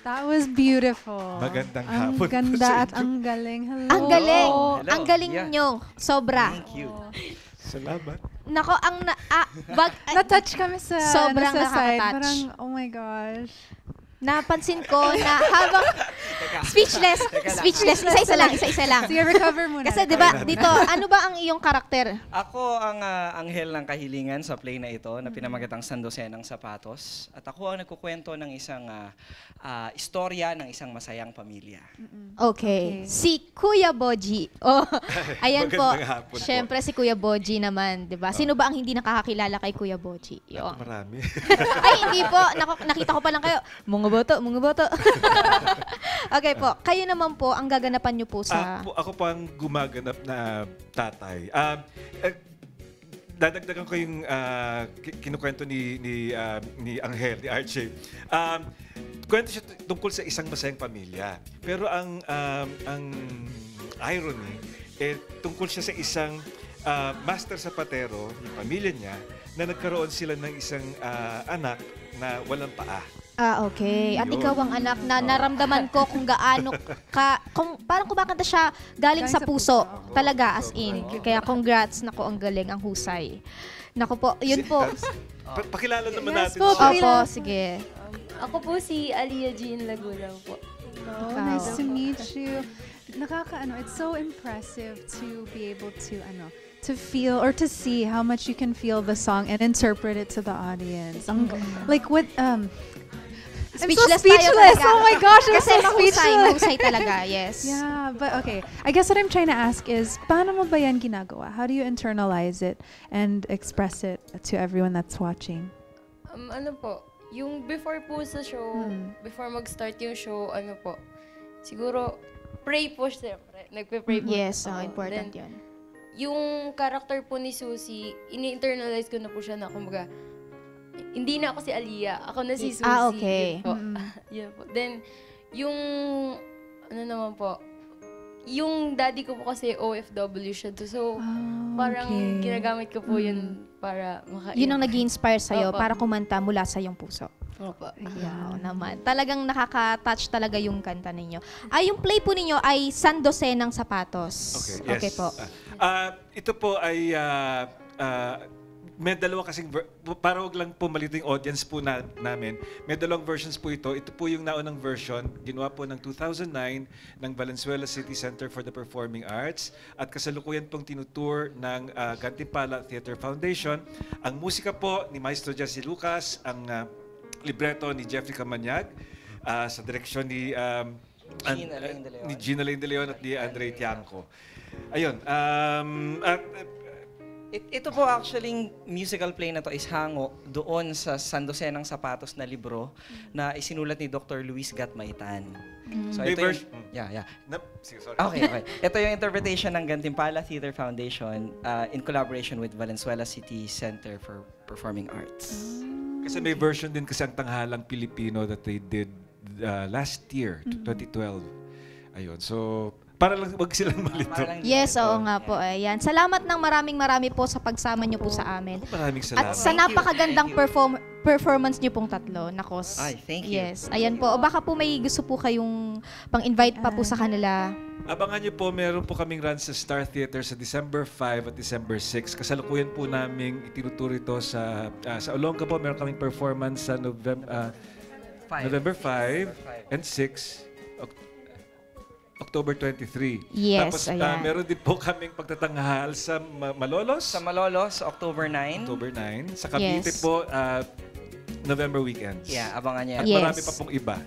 That was beautiful. Magandang Ang hapon po ganda sa at inyo. ang galing. Hello. Ang galing. Hello. Ang galing Yeah. nyo. Sobra. Thank you. Salamat. Nako, Na-touch kami sa, Sobrang sa side. nakaka-touch. Parang, oh my gosh. napansin ko na habang speechless. Isa-isa lang. Sige, recover muna. Kasi 'di ba dito, ano ba ang iyong karakter? Ako ang anghel ng kahilingan sa play na ito na pinamagatang Sandosenang Sapatos. At ako ang nagkukwento ng isang istorya ng isang masayang pamilya. Okay. Si Kuya Boji. Oh, ayan po. Magandang hapon po. Siyempre si Kuya Boji naman, 'di ba? Sino ba ang hindi nakakakilala kay Kuya Boji? Yun. Marami. Ay, hindi po. Nakita ko pa lang kayo. Mga boto. Okay po. Kayo naman po, ang gaganapan niyo po sa... Ako po ang gumaganap na tatay. Dadagdagan ko yung kinukwento ni Angel, ni RJ. Kwento siya tungkol sa isang masayang pamilya. Pero ang irony, tungkol siya sa isang master sapatero, yung pamilya niya, na nagkaroon sila ng isang anak na walang paa. Okay. At Yun. ikaw ang anak na naramdaman ko kung gaano parang kumakanta siya galing sa puso. Talaga, as in. Kaya congrats. Nako, ang galing, ang husay. Nako po, yun po. Pakilala naman Yes natin po, siya. Opo, sige. Ako po si Aliyah Jean Lagulang po. Oh, nice to meet you. It's so impressive to be able to feel or to see how much you can feel the song and interpret it to the audience. Like what Speechless, I'm so speechless. tayo talaga. Oh my gosh, I'm Kasi so speechless. mahusay talaga, yes. Yeah, but okay. I guess what I'm trying to ask is, paano mo ba yan ginagawa? How do you internalize it and express it to everyone that's watching? Ano po, yung before po sa show, before mag-start yung show, ano po, siguro, pray po siyempre. Nagpe-pray po. Yes, ako. important Then, yun. Yung character po ni Susie, ini-internalize ko na po siya na, kumbaga, hindi na ako si Aliyah, ako na si Susie. Okay. Yun po. Yun po. Then, yung, ano naman po, yung daddy ko po kasi OFW siya. So, parang ginagamit ko po yun para Yun ang nag-inspire sa'yo Opo. para kumanta mula sa iyong puso. Opo. Wow naman. Talagang nakaka-touch talaga yung kanta ninyo. Yung play po ninyo ay Sandosenang Sapatos. Okay, yes. Okay po. Ito po ay may dalawa kasing para wag lang po malito yung audience po namin. May dalawang versions po ito. Ito po yung naunang version, ginawa po ng 2009 ng Valenzuela City Center for the Performing Arts at kasalukuyan pong tinutour ng Gantimpala Theater Foundation. Ang musika po ni Maestro Jesse Lucas, ang libreto ni Jeffrey Camanyag, sa direksyon ni Gina Lane de Leon at ni Andre Tiangco. Ayun. Ito po actually, musical play na to is hango doon sa Sandosenang Sapatos na libro na isinulat ni Dr. Luis Gatmaitan. So May ito yung, version- yeah. Sorry. Okay. Ito yung interpretation ng Gantimpala Theater Foundation in collaboration with Valenzuela City Center for Performing Arts. Kasi may version din kasi ang Tanghalang Pilipino that they did last year, 2012. Ayun. So, para lang wag silang malito. Yes, oo nga po. Ayan. Salamat ng marami po sa pagsama niyo po sa amin. Maraming salamat. At sa napakagandang performance niyo pong tatlo. Nakos. Ay, thank you. Yes. Ayan po. O baka po may gusto po kayong pang-invite pa po sa kanila. Abangan niyo po, meron po kaming run sa Star Theater sa December 5 at December 6. Kasalukuyan po naming itinuturo ito sa Olonga po. Meron kaming performance sa November 5 and 6. October 23. Yes, Tapos ayan. meron din po kaming pagtatanghal sa Malolos. Sa Malolos, October 9. October 9. Sa Cavite Yes. po, November weekends. Yeah, abangan niya. At Yes. marami pa pong iba.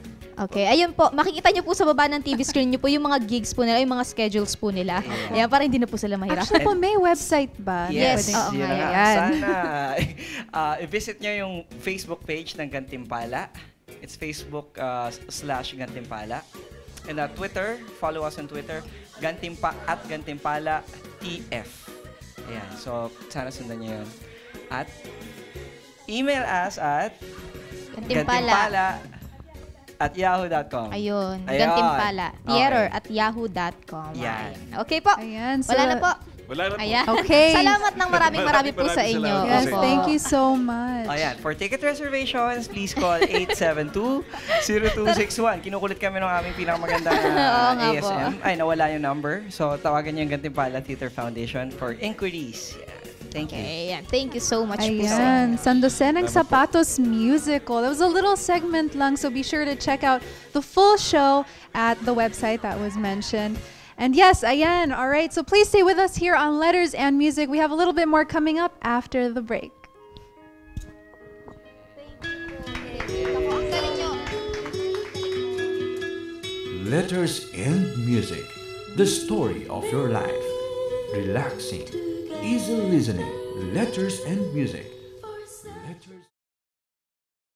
Okay, ayun po. Makikita niyo po sa baba ng TV screen niyo po yung mga gigs po nila, yung mga schedules po nila. Ayan, para hindi na po sila mahirap. Actually po, may website ba? Yes, Na oo pwedeng- nga, Yun na. Ayan. Sana i-visit niyo yung Facebook page ng Gantimpala. It's Facebook /Gantimpala. And Twitter, follow us on Twitter, Gantimpala TF. Ayan, so sana sundan niyo yun. At email us at gantimpala@yahoo.com. Ayun, Ayun. Gantimpala. Okay. Theater@yahoo.com. Yan. Okay po. Ayan. Wala na po. Wala na po. Ayan. Okay. Salamat ng marami po sa inyo. salamat Yes, po. thank you so much. Ayan, for ticket reservations, please call 872-0261. Kinukulit kami ng aming pinakamagandang Oo nga po. ASM. Ay, nawala yung number. So, tawagan niyo yung Gantimpala Theater Foundation for inquiries. Yeah. Thank you. Okay, ayan. Thank you so much po sa Ayan, Sandosenang Sapatos Musical. That was a little segment lang, so be sure to check out the full show at the website that was mentioned. And yes, ayan, all right, so please stay with us here on Letters and Music. We have a little bit more coming up after the break. Letters and Music, the story of your life. Relaxing, easy listening, Letters and Music.